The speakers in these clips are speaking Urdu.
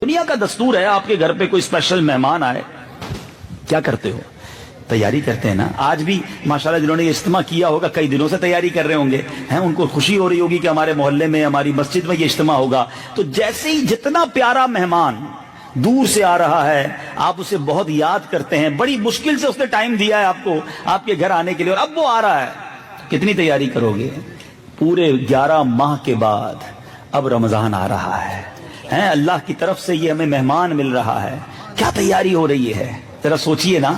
دنیا کا دستور ہے آپ کے گھر پہ کوئی اسپیشل مہمان آئے کیا کرتے ہو؟ تیاری کرتے ہیں نا. آج بھی ماشاءاللہ جنہوں نے یہ اجتماع کیا ہوگا کئی دنوں سے تیاری کر رہے ہوں گے, ان کو خوشی ہو رہی ہوگی کہ ہمارے محلے میں ہماری مسجد میں یہ اجتماع ہوگا. تو جیسے ہی جتنا پیارا مہمان دور سے آ رہا ہے آپ اسے بہت یاد کرتے ہیں, بڑی مشکل سے اس نے ٹائم دیا ہے آپ کو آپ کے گھر آنے کے لیے, اور اب وہ آ رہا ہے, کتنی تیاری کرو گے؟ پورے 11 ماہ کے بعد اب رمضان آ رہا ہے, اللہ کی طرف سے یہ ہمیں مہمان مل رہا ہے, کیا تیاری ہو رہی ہے ذرا سوچئے نا.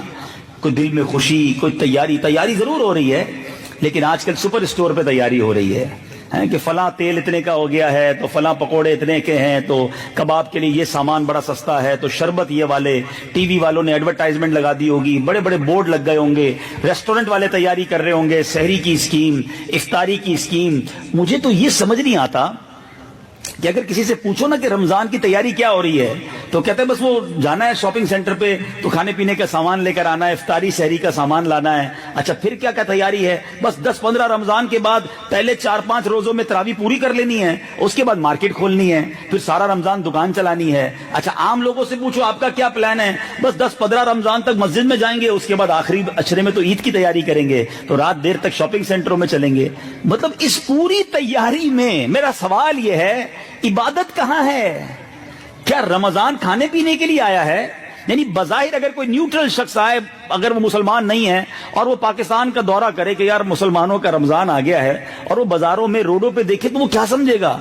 کوئی دل میں خوشی, کوئی تیاری ضرور ہو رہی ہے, لیکن آج کل سپر اسٹور پہ تیاری ہو رہی ہے کہ فلاں تیل اتنے کا ہو گیا ہے, تو فلاں پکوڑے اتنے کے ہیں, تو کباب کے لیے یہ سامان بڑا سستا ہے, تو شربت یہ والے, ٹی وی والوں نے ایڈورٹائزمنٹ لگا دی ہوگی, بڑے بڑے بورڈ لگ گئے ہوں گے, ریسٹورنٹ والے تیاری کر رہے ہوں گے, سحری کی اسکیم, افطاری کی اسکیم. مجھے تو یہ سمجھ نہیں آتا کہ اگر کسی سے پوچھو نا کہ رمضان کی تیاری کیا ہو رہی ہے تو کہتے ہیں بس وہ جانا ہے شاپنگ سینٹر پہ, تو کھانے پینے کا سامان لے کر آنا ہے, افطاری سحری کا سامان لانا ہے. اچھا پھر کیا کیا تیاری ہے؟ بس 10-15 رمضان کے بعد پہلے 4-5 روزوں میں تراویح پوری کر لینی ہے, اس کے بعد مارکیٹ کھولنی ہے, پھر سارا رمضان دکان چلانی ہے. اچھا عام لوگوں سے پوچھو آپ کا کیا پلان ہے؟ بس 10-15 رمضان تک مسجد میں جائیں گے, اس کے بعد آخری اشرے میں تو عید کی تیاری کریں گے, تو رات دیر تک شاپنگ سینٹروں میں چلیں گے. مطلب اس پوری تیاری میں میرا سوال یہ ہے عبادت کہاں ہے؟ کیا رمضان کھانے پینے کے لیے آیا ہے؟ یعنی بظاہر اگر کوئی نیوٹرل شخص آئے, اگر وہ مسلمان نہیں ہے اور وہ پاکستان کا دورہ کرے کہ یار مسلمانوں کا رمضان آ گیا ہے, اور وہ بازاروں میں روڈوں پہ دیکھے تو وہ کیا سمجھے گا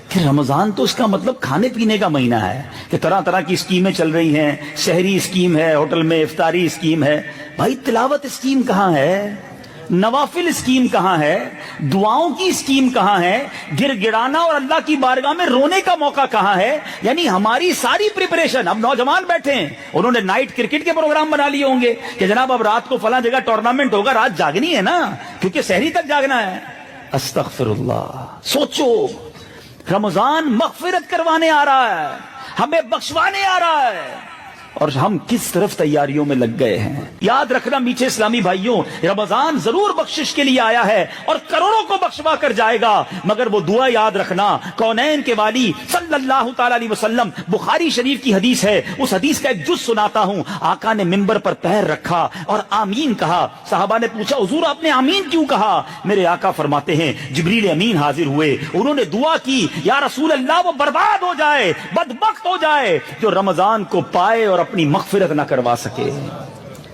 کہ رمضان تو اس کا مطلب کھانے پینے کا مہینہ ہے, کہ طرح طرح کی اسکیمیں چل رہی ہیں, شہری اسکیم ہے, ہوٹل میں افطاری اسکیم ہے. بھائی تلاوت اسکیم کہاں ہے؟ نوافل اسکیم کہاں ہے؟ دعاؤں کی اسکیم کہاں ہے؟ گر گڑانا اور اللہ کی بارگاہ میں رونے کا موقع کہاں ہے؟ یعنی ہماری ساری پریپریشن, اب نوجوان بیٹھے ہیں, انہوں نے نائٹ کرکٹ کے پروگرام بنا لیے ہوں گے کہ جناب اب رات کو فلاں جگہ ٹورنامنٹ ہوگا, رات جاگنی ہے نا, کیونکہ سحری تک جاگنا ہے. استغفر اللہ. سوچو رمضان مغفرت کروانے آ رہا ہے, ہمیں بخشوانے آ رہا ہے, اور ہم کس طرف تیاریوں میں لگ گئے ہیں. یاد رکھنا میٹھے اسلامی بھائیوں, رمضان ضرور بخشش کے لیے آیا ہے اور کروڑوں کو بخشوا کر جائے گا, مگر وہ دعا یاد رکھنا, کونین کے والی صلی اللہ تعالی علیہ وسلم, بخاری شریف کی حدیث ہے, اس حدیث کا ایک جز سناتا ہوں. آقا نے منبر پر پیر رکھا اور آمین کہا. صحابہ نے پوچھا حضور آپ نے آمین کیوں کہا؟ میرے آقا فرماتے ہیں جبریل امین حاضر ہوئے, انہوں نے دعا کی یا رسول اللہ وہ برباد ہو جائے, بدبخت ہو جائے جو رمضان کو پائے اور اپنی مغفرت نہ کروا سکے.